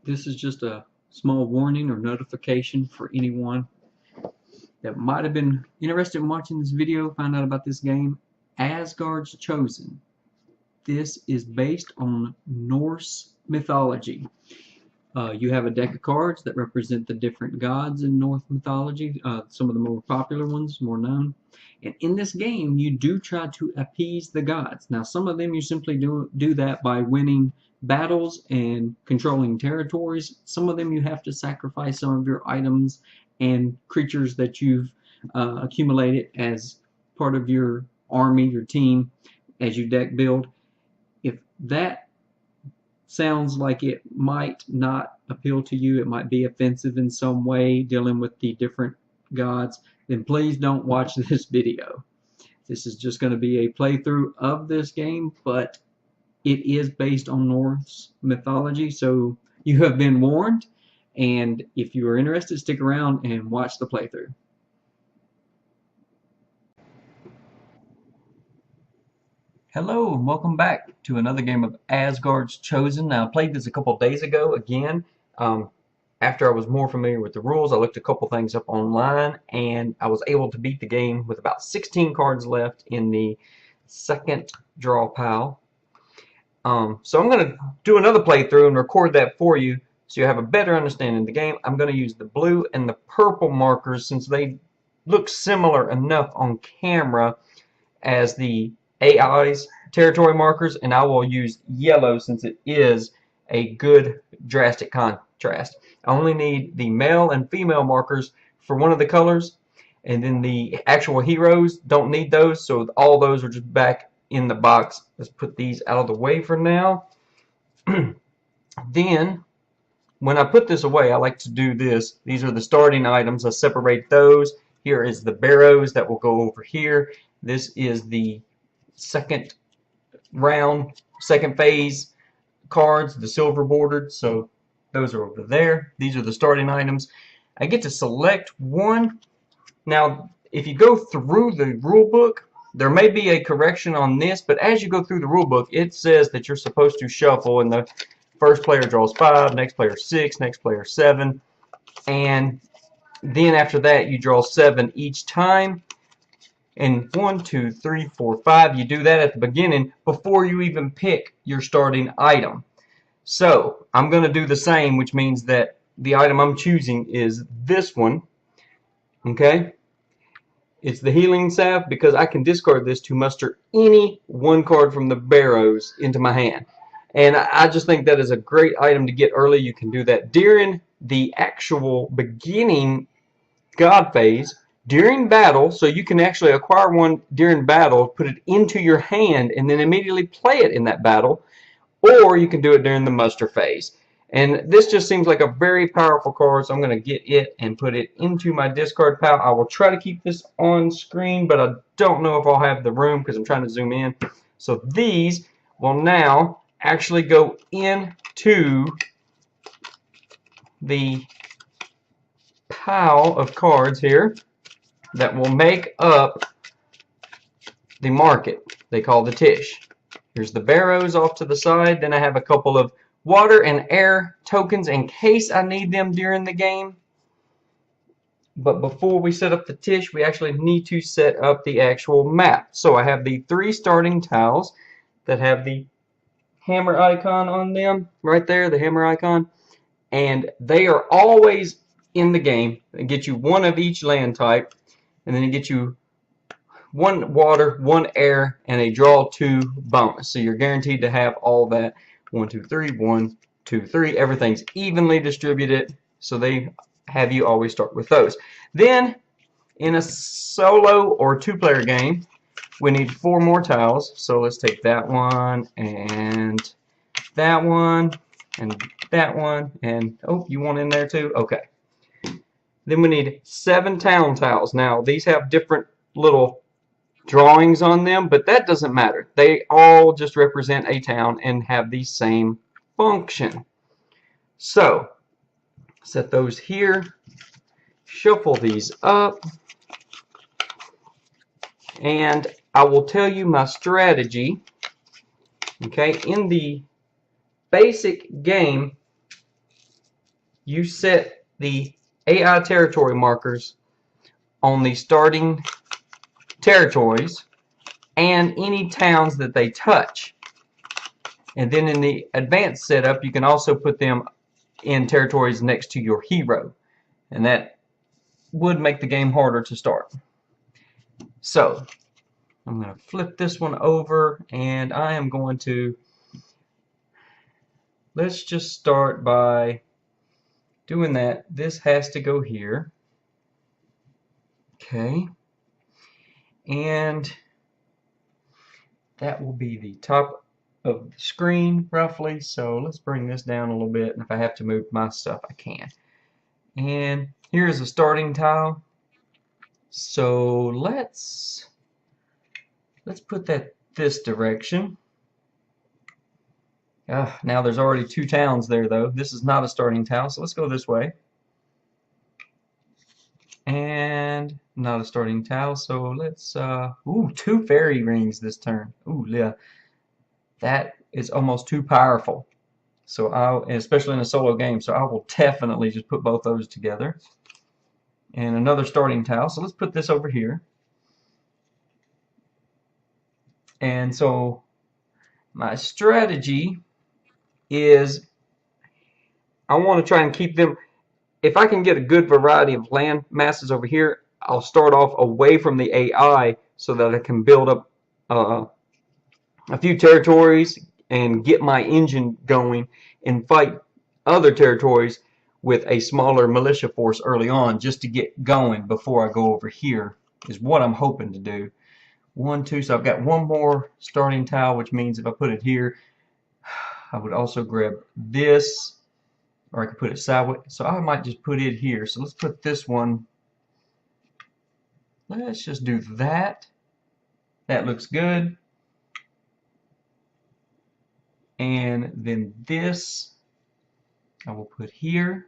This is just a small warning or notification for anyone that might have been interested in watching this video, find out about this game, Asgard's Chosen. This is based on Norse mythology. You have a deck of cards that represent the different gods in Norse mythology, some of the more popular ones, more known. And in this game, you do try to appease the gods. Now, some of them you simply do that by winning battles and controlling territories. Some of them you have to sacrifice some of your items and creatures that you've accumulated as part of your army, your team, as you deck build. If that sounds like it might not appeal to you, it might be offensive in some way, dealing with the different gods, then please don't watch this video. This is just going to be a playthrough of this game, but it is based on Norse mythology, so you have been warned, and if you are interested, stick around and watch the playthrough. Hello and welcome back to another game of Asgard's Chosen. Now, I played this a couple days ago again. After I was more familiar with the rules, I looked a couple things up online and I was able to beat the game with about 16 cards left in the second draw pile. So I'm going to do another playthrough and record that for you so you have a better understanding of the game. I'm going to use the blue and the purple markers since they look similar enough on camera as the AI's territory markers, and I will use yellow since it is a good drastic contrast. I only need the male and female markers for one of the colors, and then the actual heroes don't need those, so all those are just back in the box. Let's put these out of the way for now. Then when I put this away, I like to do this. These are the starting items. I separate those. Here is the barrows that will go over here. This is the second round, second phase cards, the silver bordered, so those are over there. These are the starting items. I get to select one. Now, if you go through the rule book, there may be a correction on this, but as you go through the rule book, it says that you're supposed to shuffle, and the first player draws 5, next player 6, next player 7, and then after that you draw 7 each time. And 1, 2, 3, 4, 5. You do that at the beginning before you even pick your starting item. So I'm going to do the same, which means that the item I'm choosing is this one. Okay? It's the healing salve because I can discard this to muster any one card from the barrows into my hand. And I just think that is a great item to get early. You can do that during the actual beginning god phase. During battle, so you can actually acquire one during battle, put it into your hand, and then immediately play it in that battle, or you can do it during the muster phase. And this just seems like a very powerful card, so I'm going to get it and put it into my discard pile. I will try to keep this on screen, but I don't know if I'll have the room because I'm trying to zoom in. So these will now actually go into the pile of cards here that will make up the market they call the Tish. Here's the barrows off to the side. Then I have a couple of water and air tokens in case I need them during the game. But before we set up the Tish, we actually need to set up the actual map. So I have the 3 starting tiles that have the hammer icon on them right there, the hammer icon, and they are always in the game. They get you one of each land type, and then it gets you 1 water, 1 air, and a draw 2 bonus. So you're guaranteed to have all that. 1, 2, 3, 1, 2, 3. Everything's evenly distributed, so they have you always start with those. Then, in a solo or 2-player game, we need 4 more tiles. So let's take that one, and that one, and that one, and oh, you want in there too? Okay. Then we need 7 town tiles. Now, these have different little drawings on them, but that doesn't matter. They all just represent a town and have the same function. So, set those here. Shuffle these up. And I will tell you my strategy. Okay, in the basic game, you set the AI territory markers on the starting territories and any towns that they touch. And then in the advanced setup, you can also put them in territories next to your hero. And that would make the game harder to start. So, I'm going to flip this one over, and I am going to, let's just start by doing that. This has to go here. Okay. And that will be the top of the screen roughly. So let's bring this down a little bit, and if I have to move my stuff I can. And here's a starting tile. So let's put that this direction. Now there's already 2 towns there though. This is not a starting tile, so let's go this way. And not a starting tile, so let's ooh, 2 fairy rings this turn. Ooh, yeah. That is almost too powerful. So especially in a solo game, so I will definitely just put both those together. And another starting tile. So let's put this over here. And so my strategy is I want to try and keep them, if I can get a good variety of land masses over here, I'll start off away from the AI so that I can build up a few territories and get my engine going and fight other territories with a smaller militia force early on just to get going before I go over here is what I'm hoping to do. 1, 2, so I've got 1 more starting tile, which means if I put it here, I would also grab this, or I could put it sideways. So I might just put it here. So let's put this one. Let's just do that. That looks good. And then this I will put here.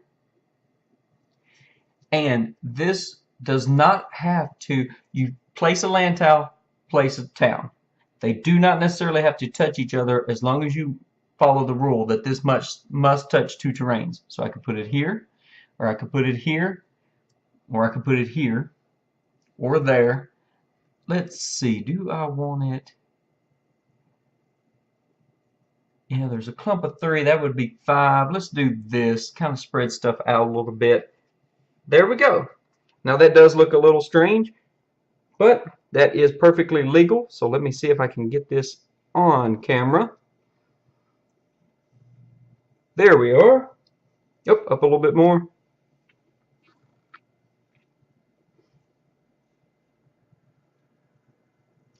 And this does not have to, you place a land tile, place a town. They do not necessarily have to touch each other as long as you follow the rule that this must touch 2 terrains. So I could put it here, or I could put it here, or I could put it here, or there. Let's see, do I want it? Yeah, there's a clump of 3, that would be 5. Let's do this, kind of spread stuff out a little bit. There we go. Now that does look a little strange, but that is perfectly legal. So let me see if I can get this on camera. There we are. Yep, up a little bit more.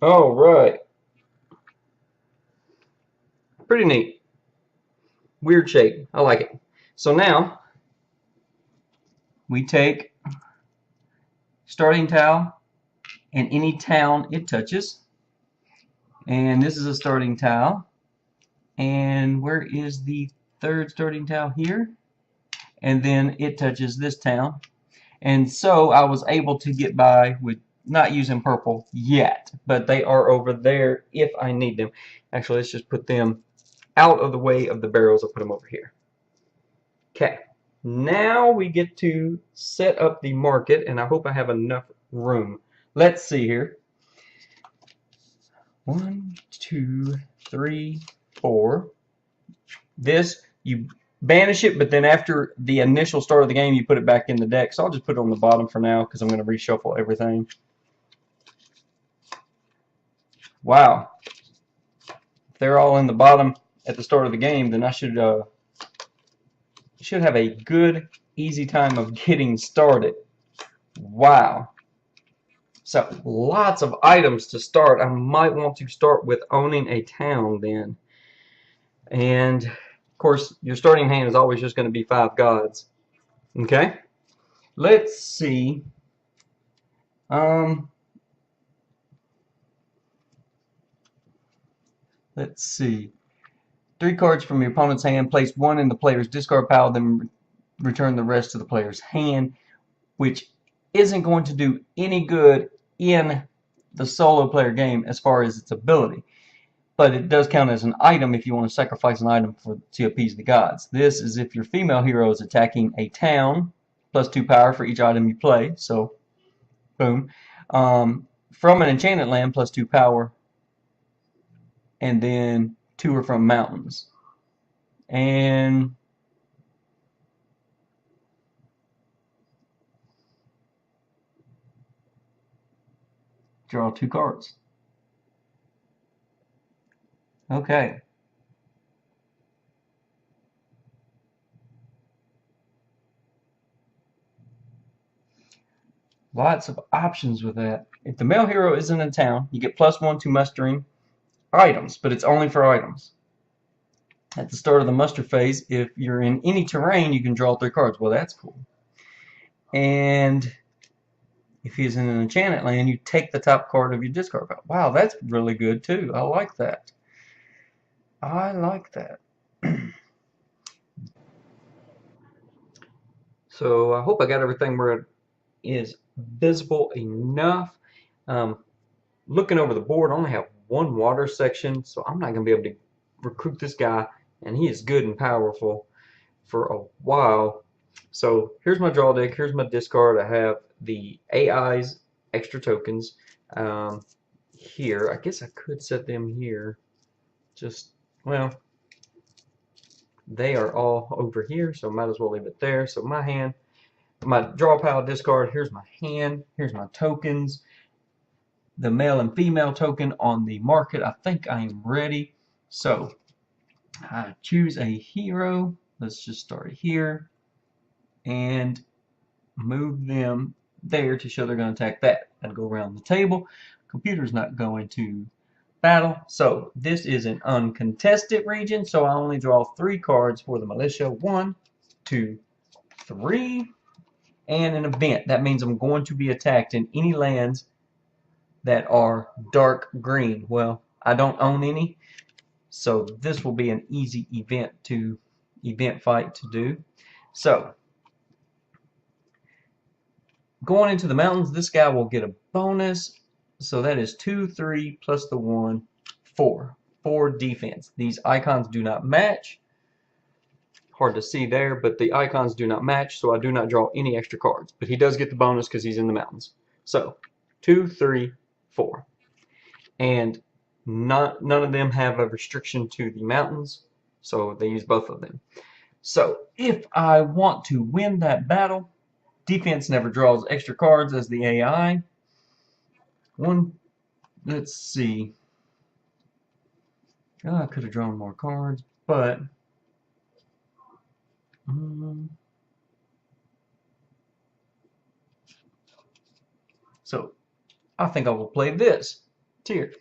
All right. Pretty neat. Weird shape. I like it. So now we take starting tile and any town it touches. And this is a starting tile. And where is the 3rd starting tile? Here. And then it touches this town. And so I was able to get by with not using purple yet, but they are over there if I need them. Actually, let's just put them out of the way of the barrels. I'll put them over here. Okay, now we get to set up the market, and I hope I have enough room. Let's see here. 1, 2, 3, 4. This, you banish it, but then after the initial start of the game, you put it back in the deck. So I'll just put it on the bottom for now because I'm going to reshuffle everything. Wow. If they're all in the bottom at the start of the game, then I should have a good, easy time of getting started. Wow. So, lots of items to start. I might want to start with owning a town then. And, of course, your starting hand is always just going to be 5 gods. Okay? Let's see. Let's see. 3 cards from your opponent's hand. Place 1 in the player's discard pile, then return the rest to the player's hand, which isn't going to do any good in the solo player game as far as its ability. but it does count as an item if you want to sacrifice an item to appease the gods. This is if your female hero is attacking a town, +2 power for each item you play, so boom. From an enchanted land, +2 power, and then 2 are from mountains. And draw 2 cards. Okay. Lots of options with that. If the male hero is in a town, you get +1 to mustering items, but it's only for items. At the start of the muster phase, if you're in any terrain, you can draw 3 cards. Well, that's cool. And if he's in an enchanted land, you take the top card of your discard pile. Wow, that's really good too. I like that. I like that. So I hope I got everything where it is visible enough. Looking over the board, I only have 1 water section, so I'm not going to be able to recruit this guy, and he is good and powerful for a while. So here's my draw deck, here's my discard. I have the AI's extra tokens here. I guess I could set them here. Just, well, they are all over here, so might as well leave it there. So my hand, my draw pile discard, here's my hand, here's my tokens. The male and female token on the market. I think I am ready. So I choose a hero. Let's just start here and move them there to show they're going to attack that. And go around the table. Computer's not going to battle. So this is an uncontested region, so I only draw 3 cards for the militia. 1, 2, 3. And an event. That means I'm going to be attacked in any lands that are dark green. Well, I don't own any, so this will be an easy event fight to do. So going into the mountains, this guy will get a bonus, so that is 2, 3 plus the 1, 4 defense. These icons do not match. Hard to see there, but the icons do not match, so I do not draw any extra cards, but he does get the bonus because he's in the mountains. So 2, 3, 4, and none of them have a restriction to the mountains, so they use both of them. So if I want to win that battle, defense never draws extra cards as the AI. Let's see. Oh, I could have drawn more cards, but so I think I will play this tier.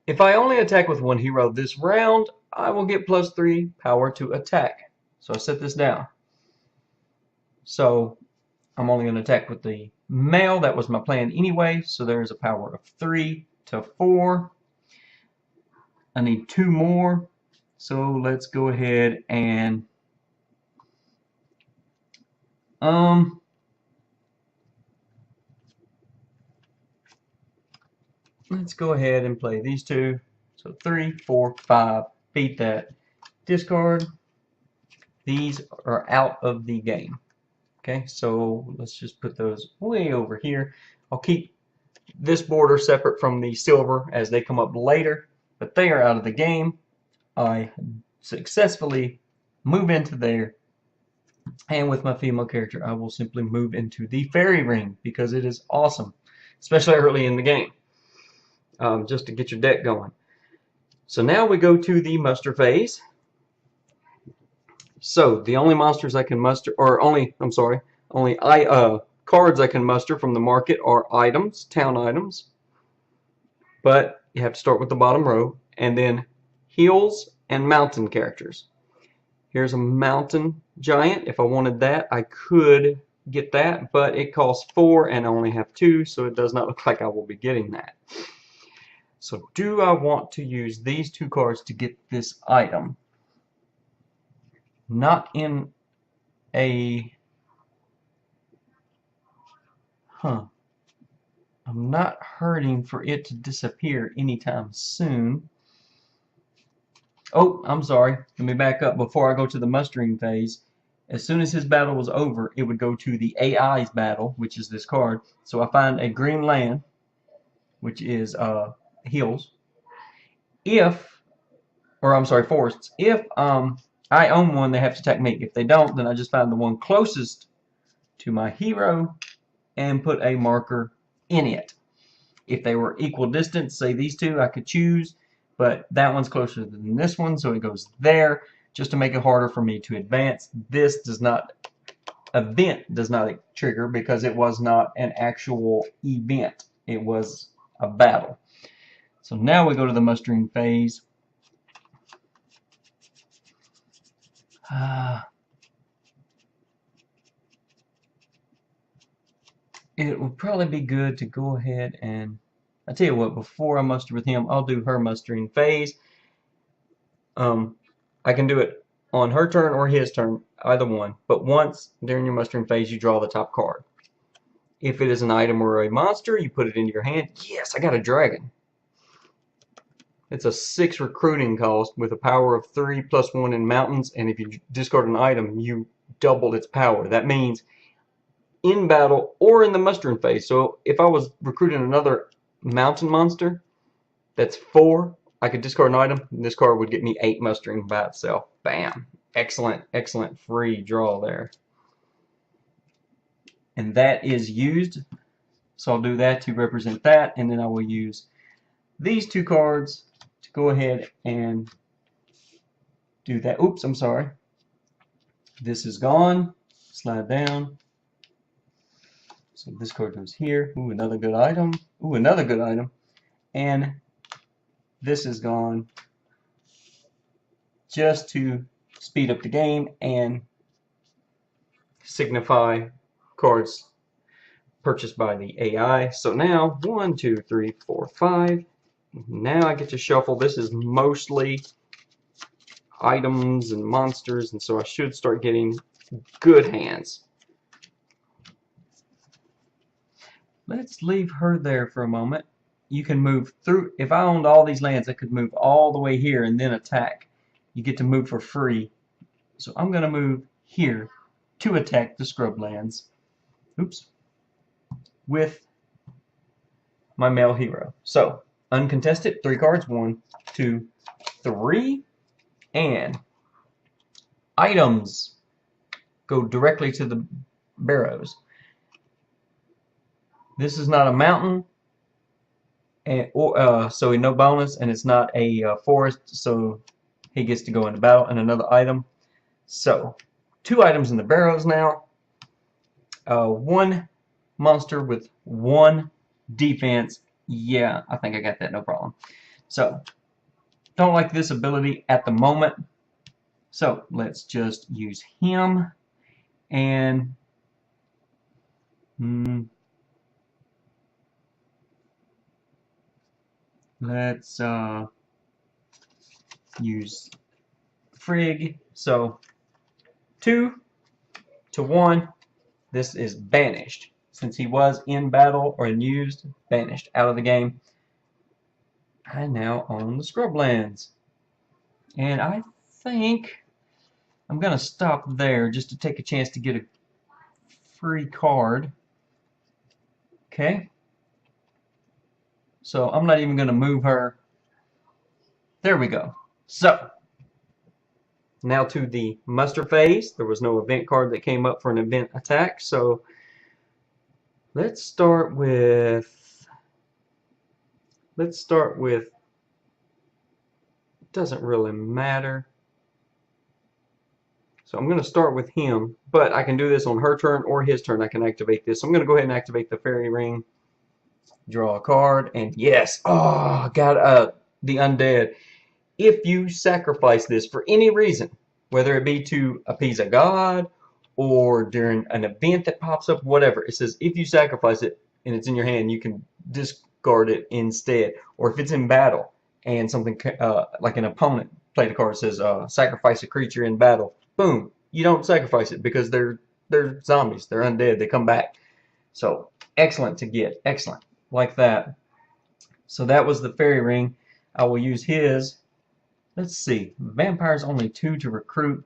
If I only attack with 1 hero this round, I will get +3 power to attack. So I set this down. So I'm only going to attack with the male. That was my plan anyway. So there's a power of 3 to 4. I need 2 more. So let's go ahead and let's go ahead and play these 2. So 3, 4, 5. Beat that. Discard. These are out of the game. Okay, so let's just put those way over here. I'll keep this border separate from the silver as they come up later, but they are out of the game. I successfully move into there, and with my female character, I will simply move into the fairy ring because it is awesome, especially early in the game, just to get your deck going. So now we go to the muster phase. So the only monsters I can muster, or only cards I can muster from the market are items, town items. But you have to start with the bottom row, and then hills and mountain characters. Here's a mountain giant. If I wanted that, I could get that, but it costs 4 and I only have 2, so it does not look like I will be getting that. So do I want to use these 2 cards to get this item? Not in a... I'm not hurting for it to disappear anytime soon. Oh, I'm sorry. Let me back up before I go to the mustering phase. As soon as his battle was over, it would go to the AI's battle, which is this card. So I find a green land, which is hills. If, or I'm sorry, forests. If I own one, they have to attack me. If they don't, then I just find the one closest to my hero and put a marker in it. If they were equal distance, say these two, I could choose, but that one's closer than this one, so it goes there just to make it harder for me to advance. This does not, event does not trigger because it was not an actual event. It was a battle. So now we go to the mustering phase. It would probably be good to go ahead and, I tell you what, before I muster with him, I'll do her mustering phase. I can do it on her turn or his turn, either one. But once during your mustering phase, you draw the top card. If it is an item or a monster, you put it into your hand. Yes, I got a dragon. It's a 6 recruiting cost with a power of 3 plus 1 in mountains, and if you discard an item, you doubled its power. That means in battle or in the mustering phase. So if I was recruiting another mountain monster, that's 4. I could discard an item, and this card would get me 8 mustering by itself. Bam. Excellent, excellent free draw there. And that is used. So I'll do that to represent that, and then I will use these 2 cards to go ahead and do that. Oops, I'm sorry. This is gone. Slide down. So this card goes here. Ooh, another good item. Ooh, another good item. And this is gone just to speed up the game and signify cards purchased by the AI. So now 1, 2, 3, 4, 5. Now I get to shuffle. This is mostly items and monsters, and so I should start getting good hands. Let's leave her there for a moment. You can move through. If I owned all these lands, I could move all the way here and then attack. You get to move for free. So I'm going to move here to attack the scrub lands. Oops. With my male hero. So, uncontested, 3 cards. 1, 2, 3. And items go directly to the barrows. This is not a mountain, and so no bonus, and it's not a forest, so he gets to go into battle. And another item. So 2 items in the barrows now. 1 monster with 1 defense. Yeah, I think I got that, no problem. So don't like this ability at the moment. So let's just use him and let's use Frigg. So 2 to 1. This is banished. Since he was in battle or unused, banished out of the game. I now own the scrublands. And I think I'm going to stop there just to take a chance to get a free card. Okay. So I'm not even going to move her. There we go. So now to the muster phase. There was no event card that came up for an event attack. So let's start with doesn't really matter. So I'm going to start with him, but I can do this on her turn or his turn. I can activate this. So I'm going to go ahead and activate the fairy ring. Draw a card, and yes, oh, got the undead. If you sacrifice this for any reason, whether it be to appease a god or during an event that pops up, whatever, it says if you sacrifice it and it's in your hand, you can discard it instead. Or if it's in battle and something like an opponent played a card that says sacrifice a creature in battle, boom, you don't sacrifice it because they're zombies, they're undead, they come back. So excellent to get, excellent. Like that. So that was the fairy ring. I will use his Let's see. Vampires only 2 to recruit.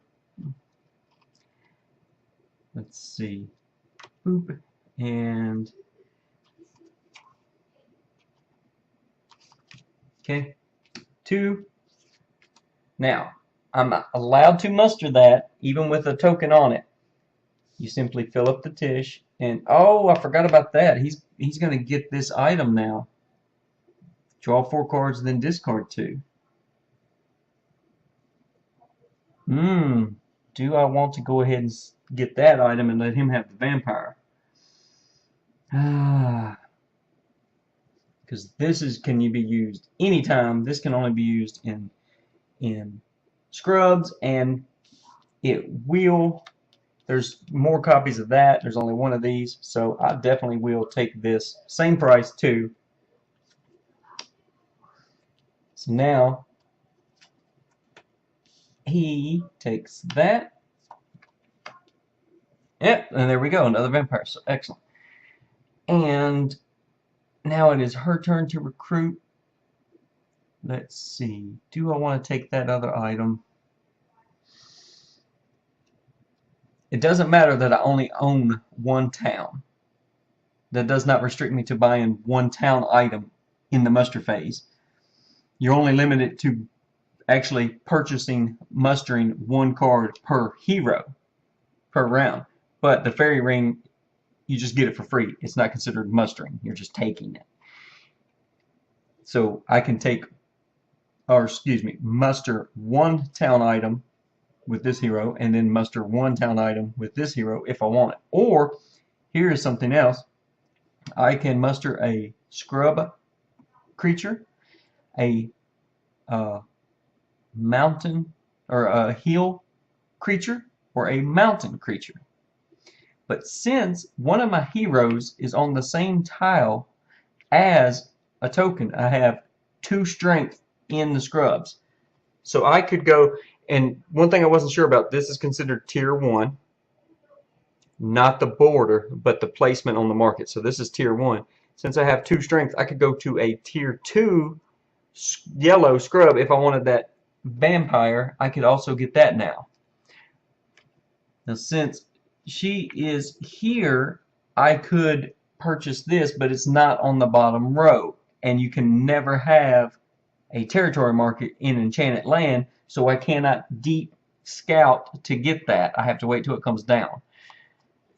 Let's see. Boop. And okay. 2. Now, I'm allowed to muster that even with a token on it. You simply fill up the Tish, and oh, I forgot about that. He's going to get this item now. Draw 4 cards, then discard 2. Do I want to go ahead and get that item and let him have the vampire? Because this can be used anytime. This can only be used in scrubs, and it will. There's more copies of that. There's only one of these, so I definitely will take this. Same price too. So now he takes that. Yep, and there we go, another vampire. So excellent. And now it is her turn to recruit. Let's see. Do I want to take that other item? It doesn't matter that I only own 1 town. That does not restrict me to buying 1 town item in the muster phase. You're only limited to actually mustering 1 card per hero per round. But the fairy ring, you just get it for free. It's not considered mustering. You're just taking it. So I can muster 1 town item with this hero, and then muster 1 town item with this hero if I want it. Or, here is something else. I can muster a scrub creature, a mountain or a hill creature, or a mountain creature. But since one of my heroes is on the same tile as a token, I have 2 strength in the scrubs. So I could go, and one thing I wasn't sure about, this is considered tier 1, not the border, but the placement on the market. So this is tier 1. Since I have 2 strength, I could go to a tier 2 yellow scrub. If I wanted that vampire, I could also get that now. Now since she is here, I could purchase this, but it's not on the bottom row, and you can never have a territory market in Enchanted Land, so I cannot deep scout to get that. I have to wait till it comes down.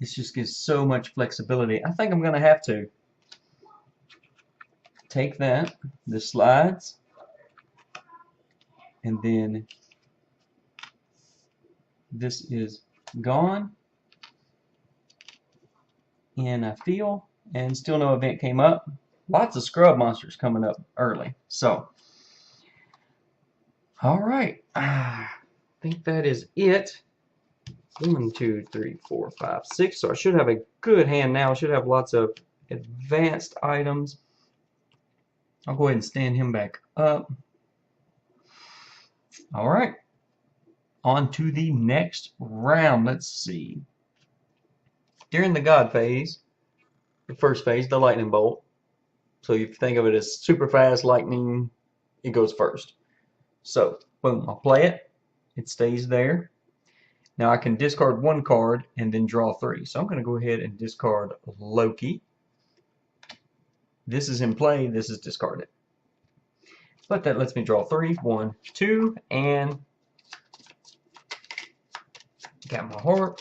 This just gives so much flexibility. I think I'm going to have to take that, the slides, and then this is gone. And I feel, and still no event came up. Lots of scrub monsters coming up early. So, alright. I think that is it. 1, 2, 3, 4, 5, 6. So I should have a good hand now. I should have lots of advanced items. I'll go ahead and stand him back up. Alright. On to the next round. Let's see. During the God phase, the first phase, the lightning bolt. So you think of it as super fast lightning, it goes first. So, boom, I'll play it. It stays there. Now I can discard 1 card and then draw 3. So I'm going to go ahead and discard Loki. This is in play, this is discarded. But that lets me draw 3. 1, 2, and got my heart.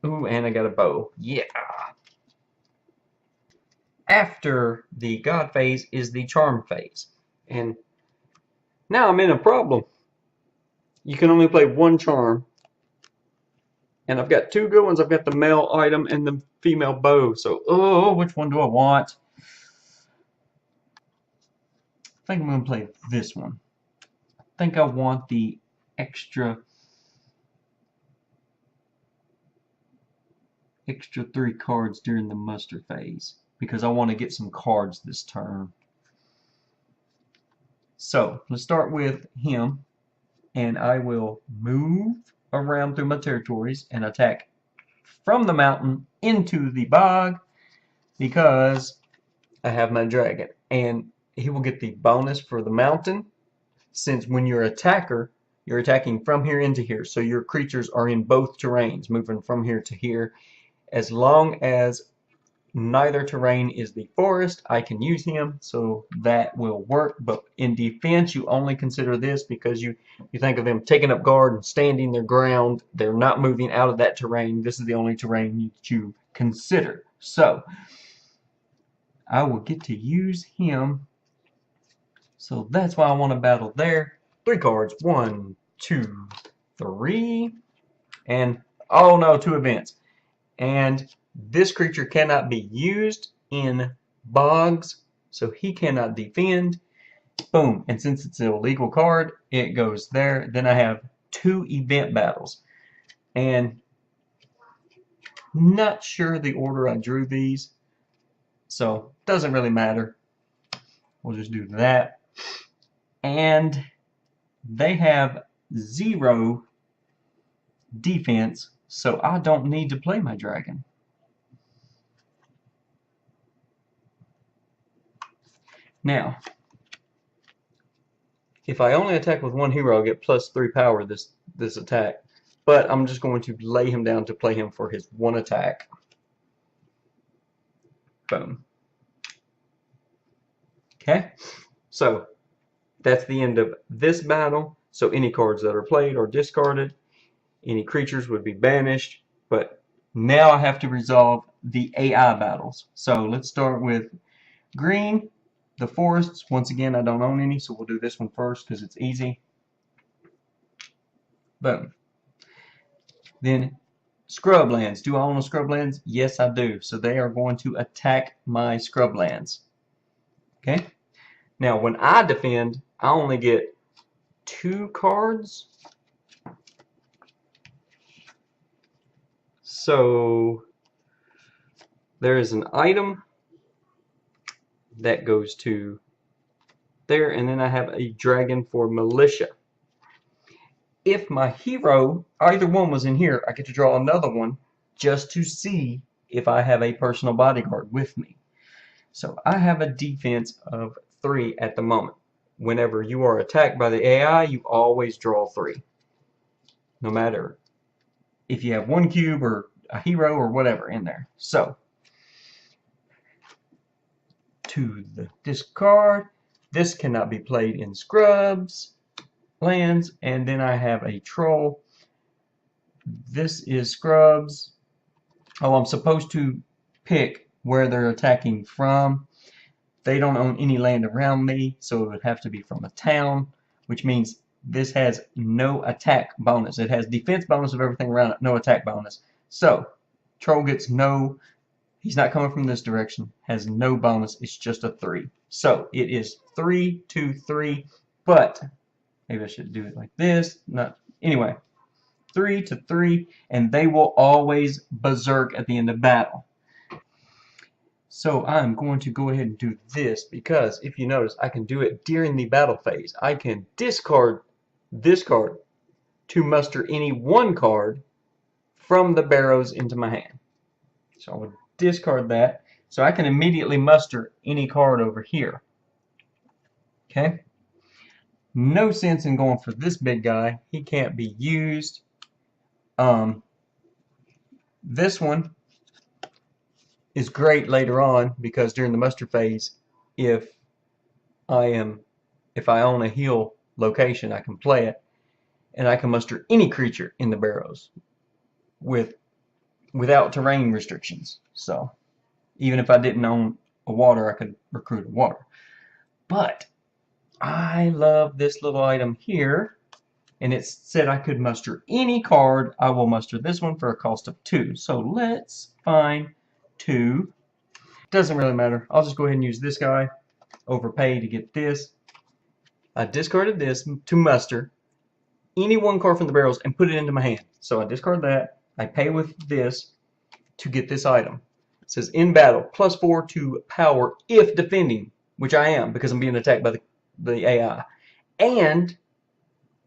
Ooh, and I got a bow. Yeah. After the God phase is the charm phase. And now I'm in a problem. You can only play 1 charm. And I've got 2 good ones. I've got the male item and the female bow. So, oh, which one do I want? I think I'm going to play this one. I think I want the extra 3 cards during the muster phase, because I want to get some cards this turn. So let's start with him, and I will move around through my territories and attack from the mountain into the bog, because I have my dragon, and he will get the bonus for the mountain since when you're attacker, you're attacking from here into here, so your creatures are in both terrains, moving from here to here. As long as neither terrain is the forest, I can use him, so that will work. But in defense, you only consider this because you think of them taking up guard and standing their ground. They're not moving out of that terrain. This is the only terrain you consider. So I will get to use him. So that's why I want to battle there. 3 cards. 1, 2, 3. And, oh no, 2 events. And this creature cannot be used in bogs, so he cannot defend. Boom. And since it's an illegal card, it goes there. Then I have 2 event battles. And not sure the order I drew these, so doesn't really matter. We'll just do that. And they have 0 defense, so I don't need to play my dragon. Now, if I only attack with 1 hero, I'll get +3 power this attack. But I'm just going to lay him down to play him for his 1 attack. Boom. Okay, so that's the end of this battle. So any cards that are played or discarded, any creatures would be banished. But now I have to resolve the AI battles. So let's start with green. The forests, once again, I don't own any, so we'll do this one first because it's easy. Boom. Then scrublands. Do I own scrublands? Yes, I do. So they are going to attack my scrublands. Okay. Now, when I defend, I only get 2 cards. So there is an item that goes to there, and then I have a dragon for militia. If my hero, either one was in here, I get to draw another one just to see if I have a personal bodyguard with me. So I have a defense of 3 at the moment. Whenever you are attacked by the AI, you always draw 3. No matter if you have 1 cube or a hero or whatever in there. So to the discard. This cannot be played in scrubs lands, and then I have a troll. This is scrubs. Oh, I'm supposed to pick where they're attacking from. They don't own any land around me, so it would have to be from a town, which means this has no attack bonus. It has defense bonus of everything around it, no attack bonus. So troll gets no. He's not coming from this direction, has no bonus, it's just a 3. So it is 3, 2, 3, but maybe I should do it like this. Anyway, 3 to 3, and they will always berserk at the end of battle. So I'm going to go ahead and do this because if you notice, I can do it during the battle phase. I can discard this card to muster any 1 card from the barrows into my hand. So I would discard that, so I can immediately muster any card over here. Okay? No sense in going for this big guy. He can't be used. This one is great later on because during the muster phase, if I own a heal location, I can play it, and I can muster any creature in the barrows without terrain restrictions. So even if I didn't own a water, I could recruit a water. But I love this little item here, and it said I could muster any card. I will muster this one for a cost of 2. So let's find 2. Doesn't really matter. I'll just go ahead and use this guy. Overpay to get this. I discarded this to muster any 1 card from the barrels and put it into my hand. So I discard that. I pay with this to get this item. It says in battle, +4 to power if defending, which I am because I'm being attacked by the AI.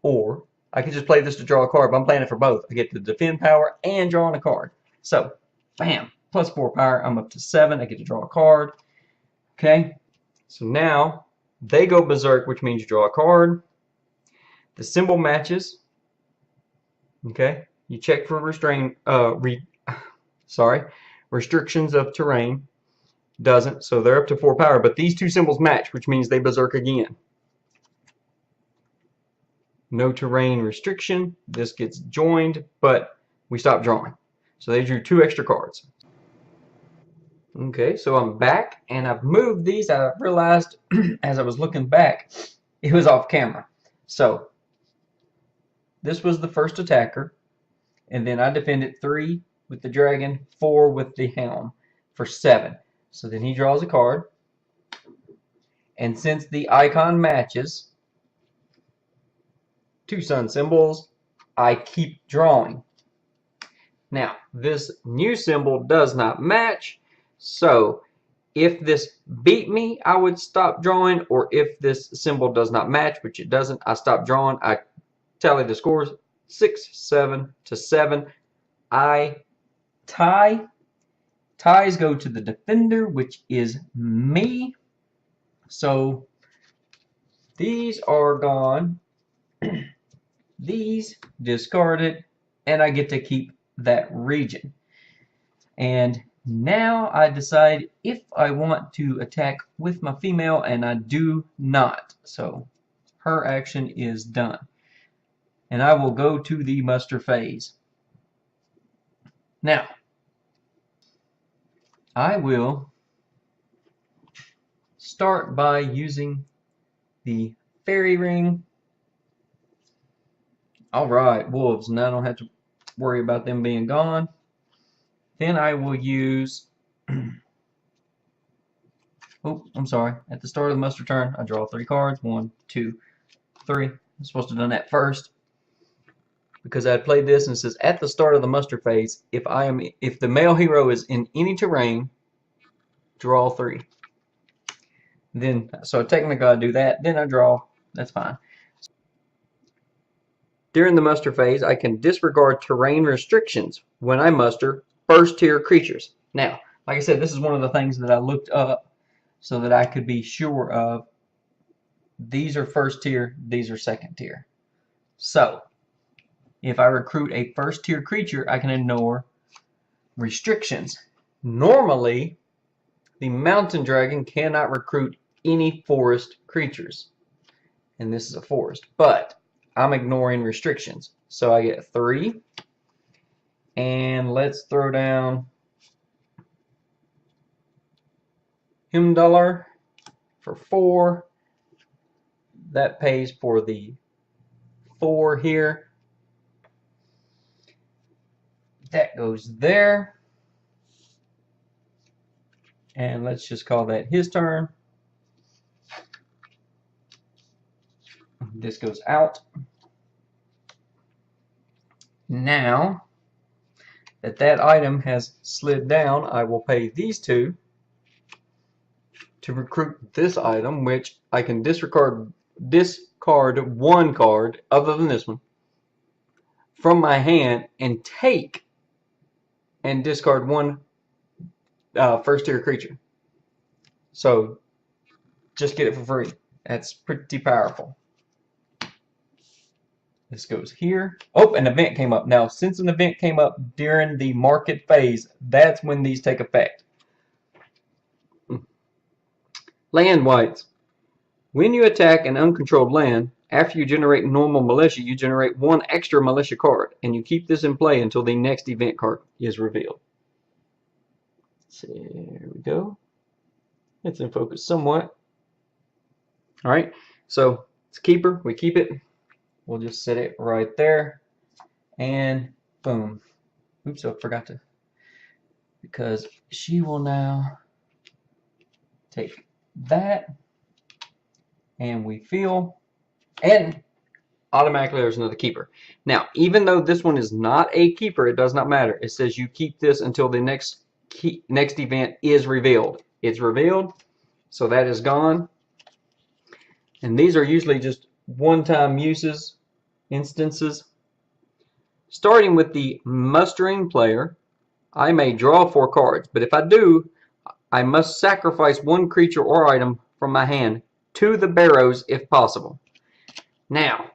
Or I can just play this to draw a card, but I'm playing it for both. I get the defend power and drawing a card. So, bam, +4 power. I'm up to 7. I get to draw a card. Okay, so now they go berserk, which means you draw a card. The symbol matches. Okay, you check for restrictions of terrain. Doesn't, so they're up to 4 power, but these two symbols match, which means they berserk again. No terrain restriction. This gets joined, but we stop drawing. So they drew 2 extra cards. Okay, so I'm back, and I've moved these. I realized as I was looking back, it was off camera. So this was the first attacker, and then I defended 3 with the dragon, 4 with the helm for 7. So then he draws a card, and since the icon matches 2 sun symbols, I keep drawing. Now, this new symbol does not match, so if this beat me, I would stop drawing, or if this symbol does not match, which it doesn't, I stop drawing. I tally the scores, 6, 7 to 7. I tie. Ties go to the defender, which is me. So these are gone. These discarded, and I get to keep that region. And now I decide if I want to attack with my female, and I do not. So her action is done. And I will go to the muster phase. Now, I will start by using the fairy ring. Alright, wolves. Now I don't have to worry about them being gone. Then I will use... oh, I'm sorry. At the start of the muster turn, I draw 3 cards. 1, 2, 3. I'm supposed to have done that first, because I had played this and it says at the start of the muster phase, if the male hero is in any terrain, draw 3. Then, so technically I do that. Then I draw. That's fine. During the muster phase, I can disregard terrain restrictions when I muster first tier creatures. Now, like I said, this is one of the things that I looked up so that I could be sure of. These are first tier, these are second tier. So, if I recruit a first tier creature, I can ignore restrictions. Normally, the mountain dragon cannot recruit any forest creatures. And this is a forest. But I'm ignoring restrictions. So I get 3. And let's throw down $1 for 4. That pays for the 4 here. That goes there. And let's just call that his turn. This goes out. Now that that item has slid down, I will pay these 2 to recruit this item, which I can discard 1 card other than this one from my hand and take and discard 1 first tier creature. So just get it for free. That's pretty powerful. This goes here. Oh, an event came up. Now, since an event came up during the market phase, that's when these take effect. Land wights. When you attack an uncontrolled land, after you generate normal militia, you generate 1 extra militia card, and you keep this in play until the next event card is revealed. So, there we go. It's in focus somewhat. Alright, so it's a keeper. We keep it. We'll just set it right there. And boom. Oops, I forgot to. Because she will now take that. And we feel. And automatically there's another keeper. Now, even though this one is not a keeper, it does not matter. It says you keep this until the next event is revealed. It's revealed, so that is gone. And these are usually just one-time instances. Starting with the mustering player, I may draw 4 cards, but if I do, I must sacrifice 1 creature or item from my hand to the barrows if possible. Now,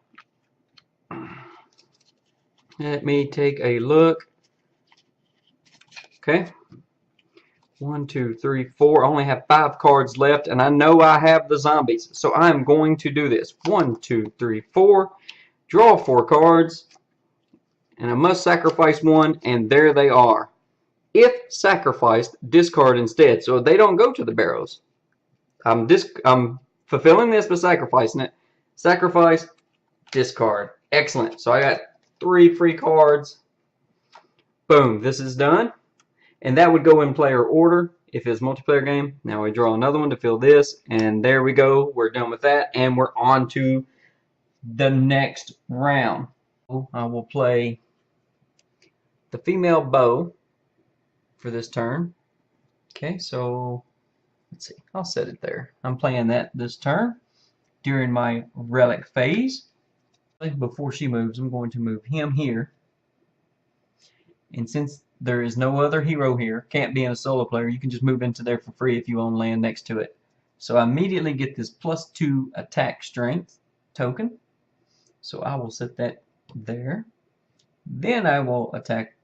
Let me take a look. Okay. 1, 2, 3, 4. I only have 5 cards left, and I know I have the zombies, so I'm going to do this. 1, 2, 3, 4. Draw 4 cards, and I must sacrifice one, and there they are. If sacrificed, discard instead, so they don't go to the barrows. I'm fulfilling this by sacrificing it. Sacrifice, discard. Excellent. So I got 3 free cards. Boom, this is done. And that would go in player order if it's a multiplayer game. Now we draw another one to fill this, and there we go. We're done with that, and we're on to the next round. I will play the female bow for this turn. Okay, so let's see. I'll set it there. I'm playing that this turn during my relic phase. Before she moves, I'm going to move him here. And since there is no other hero here, can't be in a solo player, you can just move into there for free if you own land next to it. So I immediately get this +2 attack strength token. So I will set that there. Then I will attack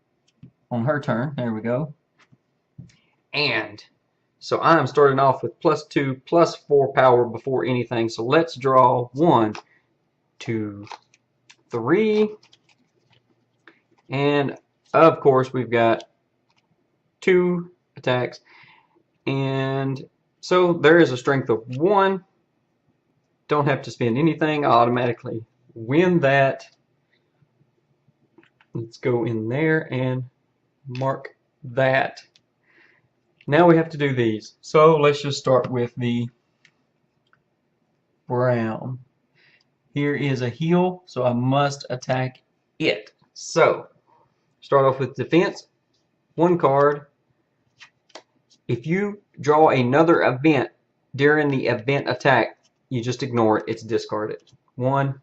on her turn. There we go. And so I'm starting off with +2, +4 power before anything. So let's draw 1, 2, 3. And of course, we've got 2 attacks. And so there is a strength of 1. Don't have to spend anything. I'll automatically win that. Let's go in there and mark that. Now we have to do these. So let's just start with the brown. Here is a heal, so I must attack it. So start off with defense. 1 card. If you draw another event during the event attack, you just ignore it. It's discarded. 1,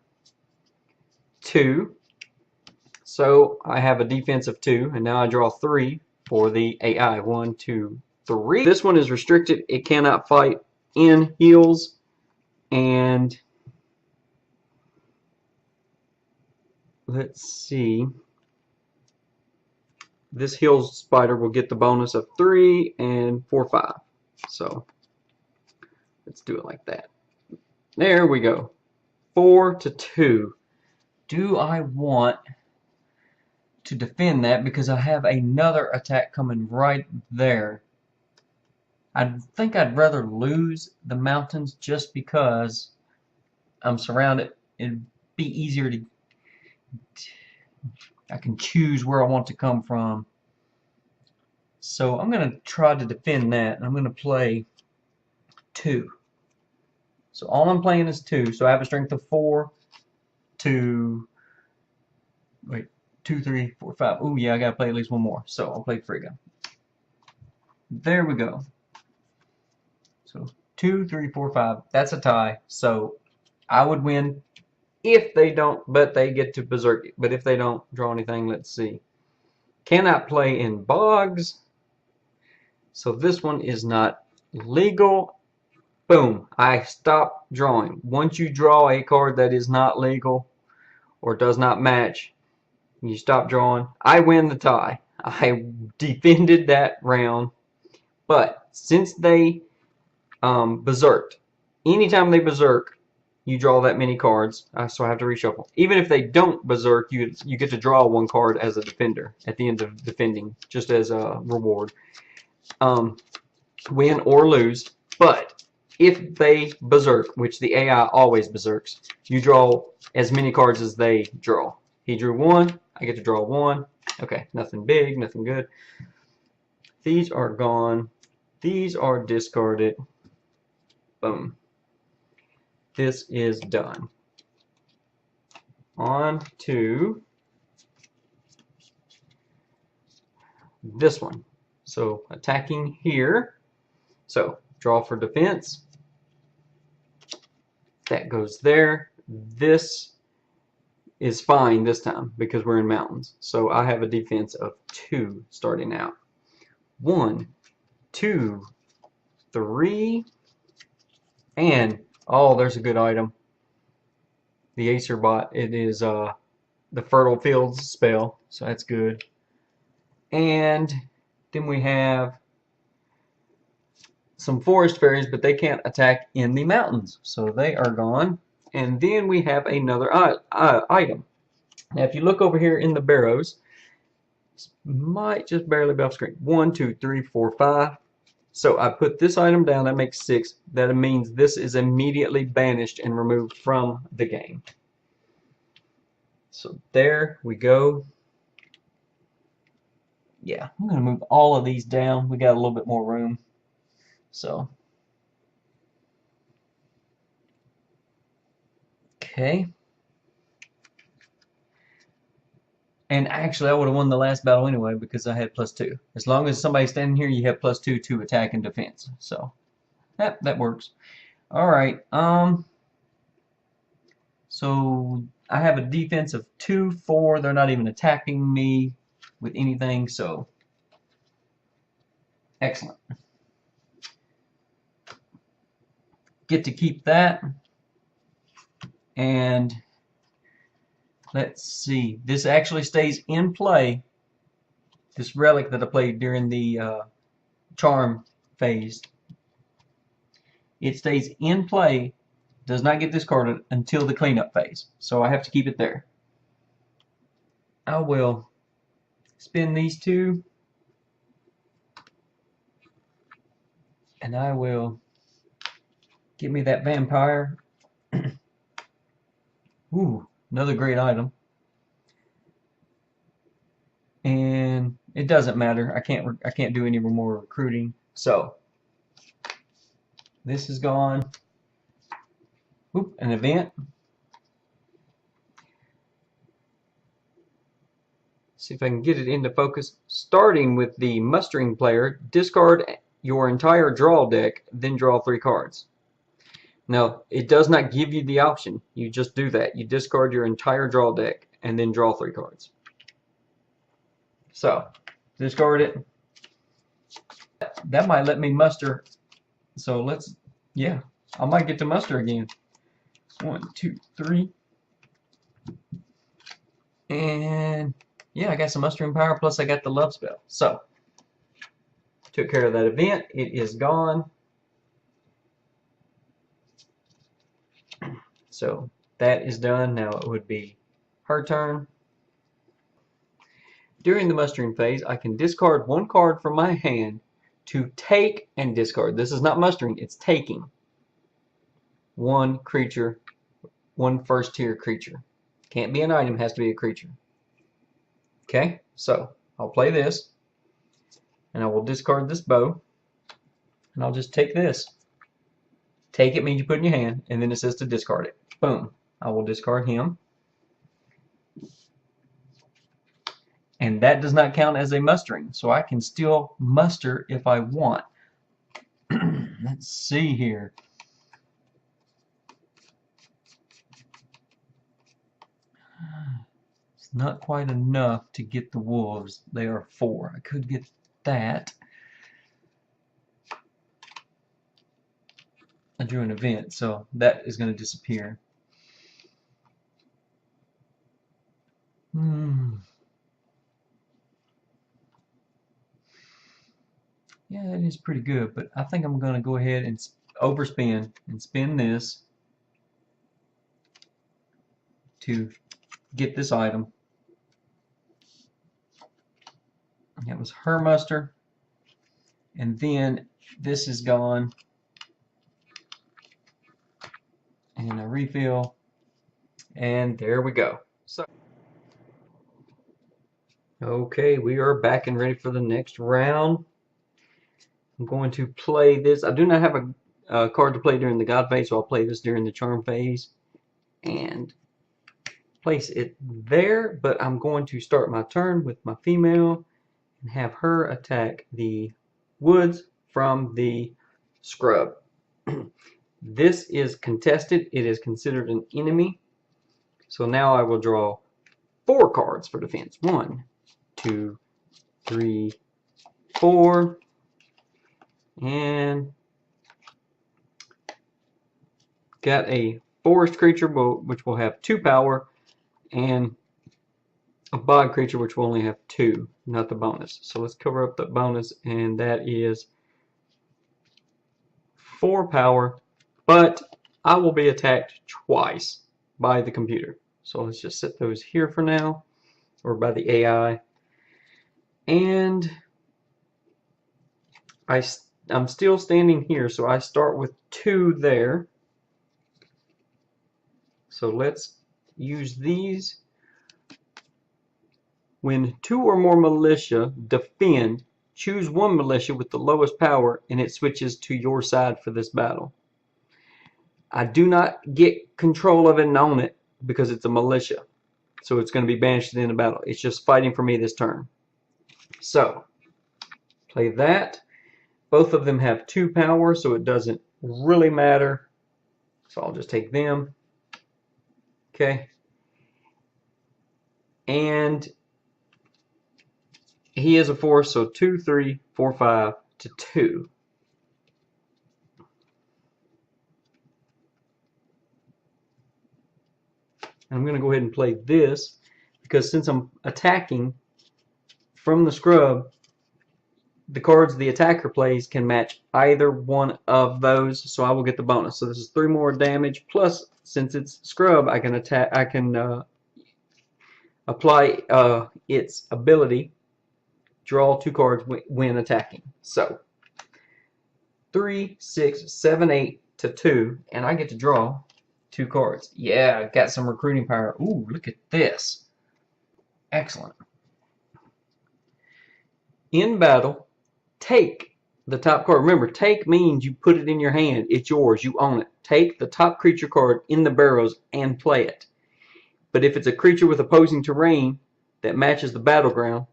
2. So I have a defense of 2, and now I draw 3 for the AI. 1, 2, 3. This one is restricted. It cannot fight in heals, and let's see. This heals spider will get the bonus of 3 and 4, 5. So let's do it like that. There we go. 4 to 2. Do I want to defend that because I have another attack coming right there? I think I'd rather lose the mountains just because I'm surrounded. It'd be easier to... I can choose where I want to come from. So I'm going to try to defend that. I'm going to play 2. So all I'm playing is 2. So I have a strength of 4 to... Wait, 2, 3, 4, 5. Oh yeah, I got to play at least one more. So I'll play Frigga. There we go. So 2, 3, 4, 5. That's a tie. So I would win if they don't, but they get to berserk it. But if they don't draw anything, let's see. Cannot play in bogs. So this one is not legal. Boom. I stop drawing. Once you draw a card that is not legal or does not match, you stop drawing. I win the tie. I defended that round. But since they berserked, anytime they berserk, you draw that many cards, so I have to reshuffle. Even if they don't berserk, you get to draw 1 card as a defender at the end of defending, just as a reward. Win or lose, but if they berserk, which the AI always berserks, you draw as many cards as they draw. He drew 1, I get to draw 1. Okay, nothing big, nothing good. These are gone. These are discarded. Boom. This is done. On to this one. So attacking here. So draw for defense. That goes there. This is fine this time because we're in mountains. So I have a defense of 2 starting out. 1, 2, 3, and oh, there's a good item. The Acer bot. It is the fertile fields spell, so that's good. And then we have some forest fairies, but they can't attack in the mountains, so they are gone. And then we have another item. Now, if you look over here in the barrows, might just barely be off screen. 1, 2, 3, 4, 5. So I put this item down. That makes 6. That means this is immediately banished and removed from the game. So there we go. Yeah, I'm going to move all of these down. We got a little bit more room. So, okay. And actually, I would have won the last battle anyway because I had +2. As long as somebody's standing here, you have +2 to attack and defense. So, that works. All right. So I have a defense of 2, 4. They're not even attacking me with anything. So, excellent. Get to keep that. And let's see. This actually stays in play. This relic that I played during the charm phase. It stays in play, does not get discarded until the cleanup phase. So I have to keep it there. I will spin these 2. And I will give me that vampire. Ooh, another great item. And it doesn't matter. I can't do any more recruiting. So this is gone. Oop, an event. See if I can get it into focus. Starting with the mustering player, discard your entire draw deck, then draw 3 cards. Now, it does not give you the option. You just do that. You discard your entire draw deck and then draw 3 cards. So, discard it. That might let me muster. So let's, yeah, I might get to muster again. 1, 2, 3. And yeah, I got some mustering power, plus I got the love spell. So, took care of that event. It is gone. So that is done. Now it would be her turn. During the mustering phase, I can discard 1 card from my hand to take and discard. This is not mustering, it's taking 1 creature, 1 first tier creature. Can't be an item, has to be a creature. Okay, so I'll play this, and I will discard this bow, and I'll just take this. Take it means you put it in your hand, and then it says to discard it. Boom. I will discard him. And that does not count as a mustering, so I can still muster if I want. Let's see here. It's not quite enough to get the wolves. They are 4. I could get that. I drew an event, so that is going to disappear. Yeah, that is pretty good, but I think I'm going to go ahead and overspin and spin this to get this item. That was her muster. And then this is gone. And a refill. And there we go. So, okay, we are back and ready for the next round. I'm going to play this. I do not have a card to play during the God phase, so I'll play this during the Charm phase and place it there. But I'm going to start my turn with my female and have her attack the woods from the scrub. This is contested. It is considered an enemy. So now I will draw 4 cards for defense. 1, 2, 3, 4. And got a forest creature which will have 2 power, and a bod creature, which will only have 2, not the bonus. So let's cover up the bonus, and that is 4 power, but I will be attacked twice by the computer. So let's just set those here for now, or by the AI. And I'm still standing here, so I start with 2 there. So let's use these. When 2 or more militia defend, choose 1 militia with the lowest power and it switches to your side for this battle. I do not get control of it and own it because it's a militia. So it's going to be banished in the battle. It's just fighting for me this turn. So, play that. Both of them have 2 power, so it doesn't really matter. So I'll just take them. Okay. And he is a force, so 2, 3, 4, 5 to 2. I'm going to go ahead and play this because since I'm attacking from the scrub, the cards the attacker plays can match either one of those, so I will get the bonus. So this is 3 more damage, plus since it's scrub, I can attack. I can apply its ability, draw 2 cards when attacking. So 3, 6, 7, 8 to 2, and I get to draw 2 cards. Yeah, I've got some recruiting power. Ooh, look at this. Excellent. In battle, take the top card. Remember, take means you put it in your hand. It's yours. You own it. Take the top creature card in the barrows and play it. But if it's a creature with opposing terrain that matches the battleground,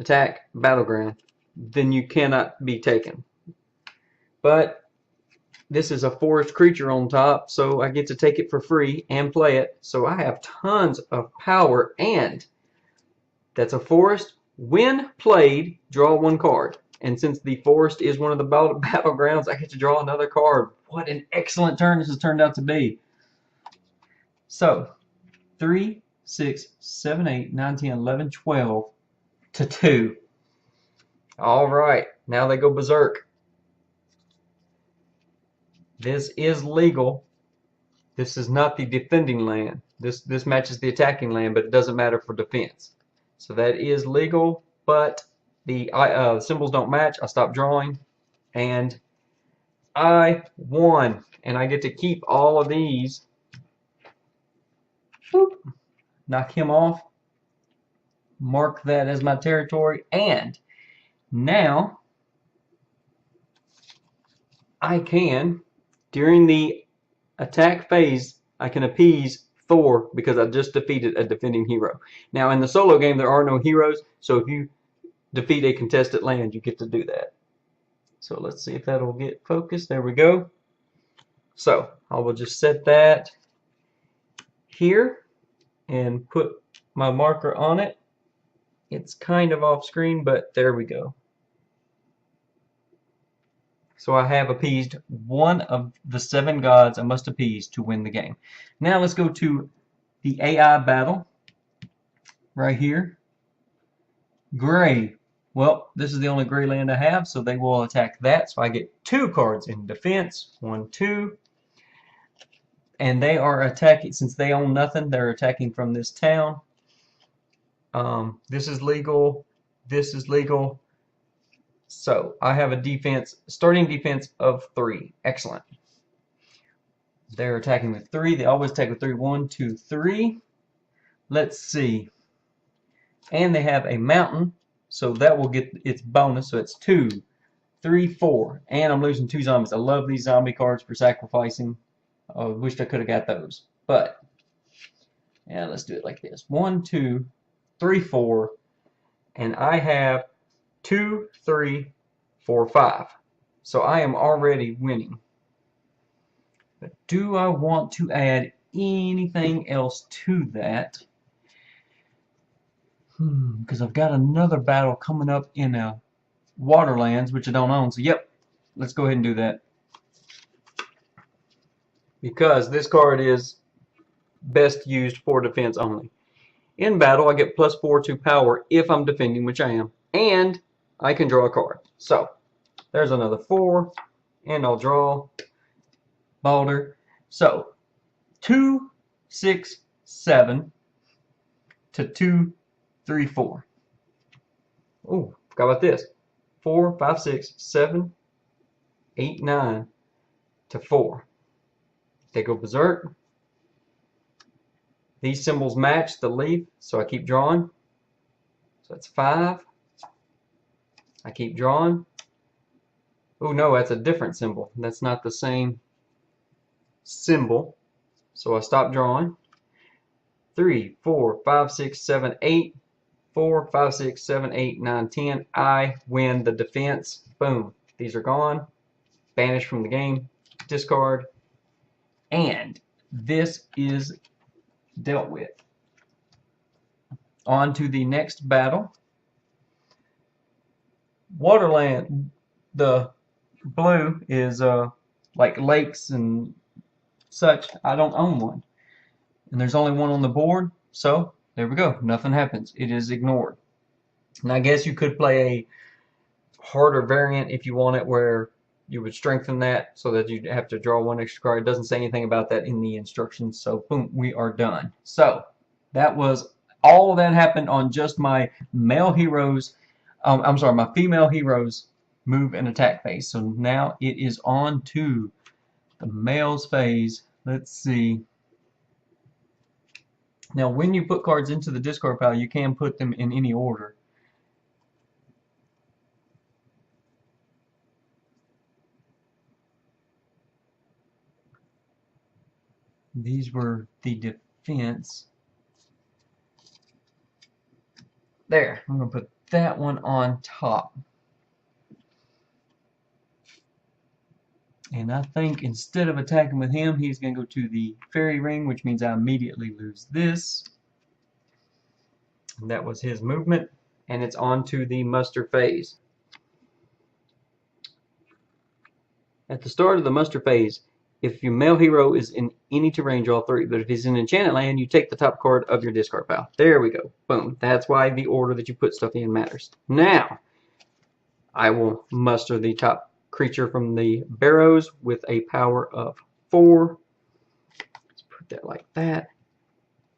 attack, battleground, then you cannot be taken. But this is a forest creature on top, so I get to take it for free and play it. So I have tons of power, and that's a forest. When played, draw 1 card. And since the forest is one of the battlegrounds, I get to draw another card. What an excellent turn this has turned out to be. So, 3, 6, 7, 8, 9, 10, 11, 12 to 2. All right, now they go berserk. This is legal. This is not the defending land. This matches the attacking land, but it doesn't matter for defense. So that is legal, but the symbols don't match. I stop drawing, and I won. And I get to keep all of these. Boop. Knock him off. Mark that as my territory. And now I can, during the attack phase, I can appease Thor because I just defeated a defending hero. Now in the solo game there are no heroes, so if you defeat a contested land you get to do that. So let's see if that'll get focused. There we go. So I will just set that here and put my marker on it. It's kind of off screen, but there we go. So I have appeased 1 of the 7 gods I must appease to win the game. Now let's go to the AI battle. Right here. Gray. Well, this is the only gray land I have, so they will attack that. So I get 2 cards in defense. 1, 2. And they are attacking, since they own nothing, they're attacking from this town. This is legal. This is legal. So I have a defense, starting defense of 3. Excellent. They're attacking with 3. They always attack with 3. 1, 2, 3. Let's see. And they have a mountain, so that will get its bonus. So it's 2, 3, 4. And I'm losing 2 zombies. I love these zombie cards for sacrificing. I wished I could have got those. But, yeah, let's do it like this. 1, 2, 3, 4. And I have 2, 3, 4, 5. So I am already winning. But do I want to add anything else to that? Because I've got another battle coming up in Waterlands, which I don't own. So yep, let's go ahead and do that. Because this card is best used for defense only. In battle, I get +4 to power if I'm defending, which I am, and I can draw a card. So there's another 4, and I'll draw Balder. So 2, 6, 7 to 2, 3, 4. Oh, forgot about this. 4, 5, 6, 7, 8, 9 to 4. They go berserk. These symbols match the leaf, so I keep drawing. So that's 5. I keep drawing. Oh no, that's a different symbol. That's not the same symbol. So I stop drawing. 3, 4, 5, 6, 7, 8. 4, 5, 6, 7, 8, 9, 10. I win the defense. Boom. These are gone. Banished from the game. Discard. And this is dealt with. On to the next battle. Waterland. The blue is like lakes and such. I don't own one. And there's only one on the board, so there we go. Nothing happens. It is ignored. And I guess you could play a harder variant if you want it, where you would strengthen that so that you'd have to draw 1 extra card. It doesn't say anything about that in the instructions, so boom, we are done. So that was all that happened on just my male heroes. I'm sorry, my female heroes move and attack phase. So now it is on to the males phase. Let's see. Now, when you put cards into the discard pile, you can put them in any order. These were the defense. There, I'm going to put that one on top. And I think instead of attacking with him, he's going to go to the fairy ring, which means I immediately lose this. And that was his movement. And it's on to the muster phase. At the start of the muster phase, if your male hero is in any terrain, draw 3. But if he's in enchanted land, you take the top card of your discard pile. There we go. Boom. That's why the order that you put stuff in matters. Now, I will muster the top creature from the barrows with a power of 4. Let's put that like that.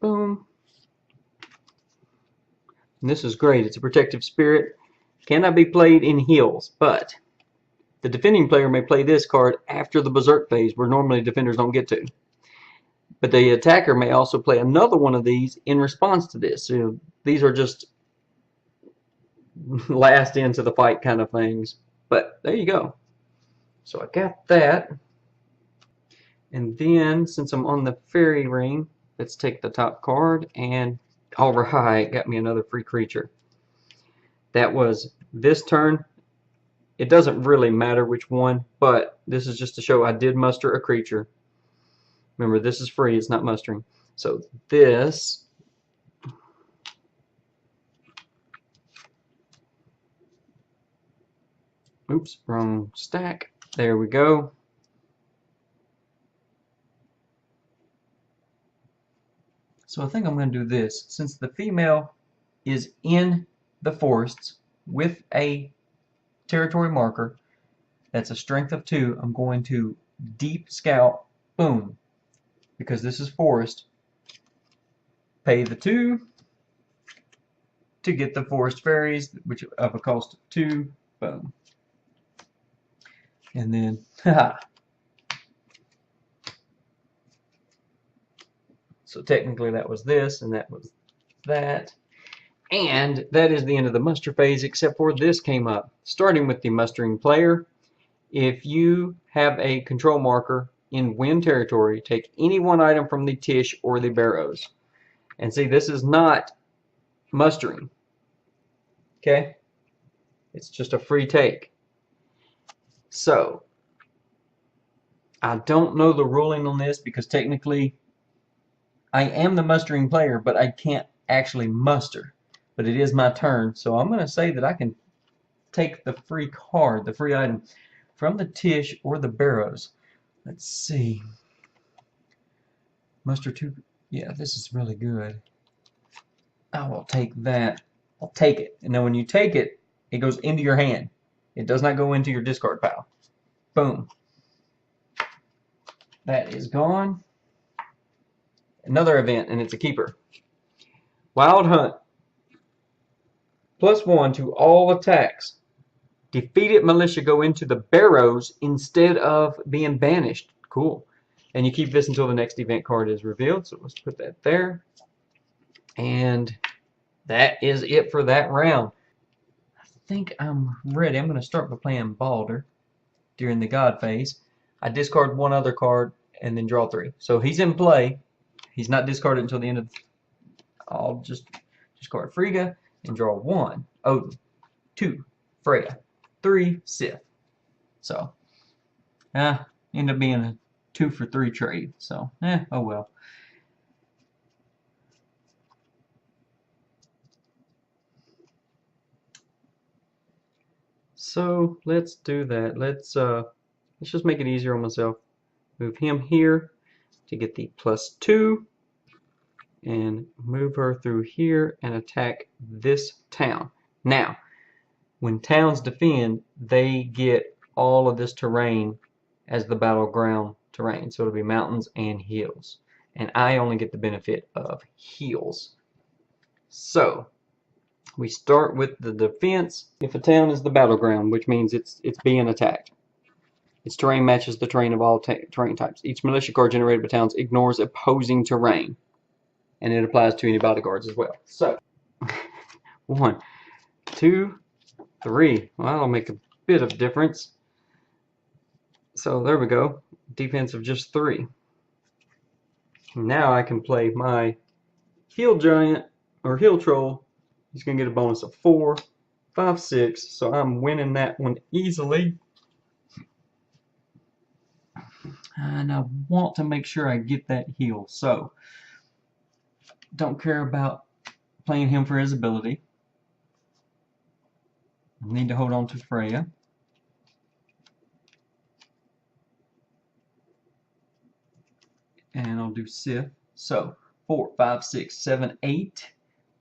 Boom. And this is great. It's a protective spirit. Cannot be played in heals, but the defending player may play this card after the berserk phase, where normally defenders don't get to. But the attacker may also play another one of these in response to this. So these are just last into the fight kind of things. But there you go. So I got that. And then, since I'm on the fairy ring, let's take the top card, and alright, got me another free creature. That was this turn. It doesn't really matter which one, but this is just to show I did muster a creature. Remember, this is free, it's not mustering. So this, oops, wrong stack. There we go. So I think I'm going to do this. Since the female is in the forests with a territory marker, that's a strength of 2, I'm going to deep scout, boom, because this is forest, pay the 2 to get the forest fairies, which of a cost of 2, boom. And then, haha. So technically that was this, and that was that. And that is the end of the muster phase, except for this came up. Starting with the mustering player, if you have a control marker in win territory, take any one item from the Tish or the barrows. And see, this is not mustering. Okay? It's just a free take. So, I don't know the ruling on this because technically I am the mustering player, but I can't actually muster. But it is my turn, so I'm going to say that I can take the free card, the free item, from the Tish or the barrows. Let's see. Muster 2. Yeah, this is really good. I will take that. I'll take it. And then when you take it, it goes into your hand. It does not go into your discard pile. Boom. That is gone. Another event, and it's a keeper. Wild Hunt. +1 to all attacks. Defeated militia go into the barrows instead of being banished. Cool. And you keep this until the next event card is revealed. So let's put that there. And that is it for that round. I think I'm ready. I'm going to start by playing Balder during the God phase. I discard one other card and then draw 3. So he's in play. He's not discarded until the end of. I'll just discard Frigga and draw 1 Odin, 2 Freya, 3 Sif. So end up being a 2 for 3 trade. So oh well. So let's do that. Let's just make it easier on myself. Move him here to get the +2 and move her through here and attack this town. Now, when towns defend, they get all of this terrain as the battleground terrain. So it'll be mountains and hills. And I only get the benefit of hills. So we start with the defense. If a town is the battleground, which means it's being attacked, its terrain matches the terrain of all terrain types. Each militia card generated by towns ignores opposing terrain, and it applies to any bodyguards as well. So 1, 2, 3. Well, that'll make a bit of difference. So there we go. Defense of just 3. Now I can play my hill giant or hill troll. He's going to get a bonus of 4, 5, 6. So I'm winning that one easily. And I want to make sure I get that heal. So don't care about playing him for his ability. I need to hold on to Freya. And I'll do Sif. So 4, 5, 6, 7, 8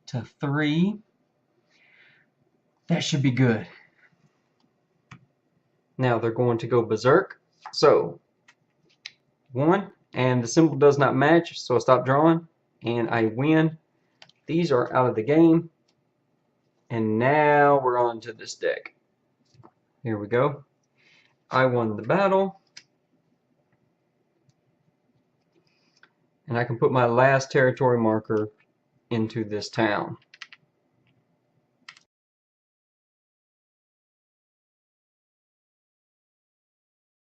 to 3. That should be good. Now they're going to go berserk. So 1, and the symbol does not match, so I stop drawing and I win. These are out of the game. And now we're on to this deck. Here we go. I won the battle. And I can put my last territory marker into this town.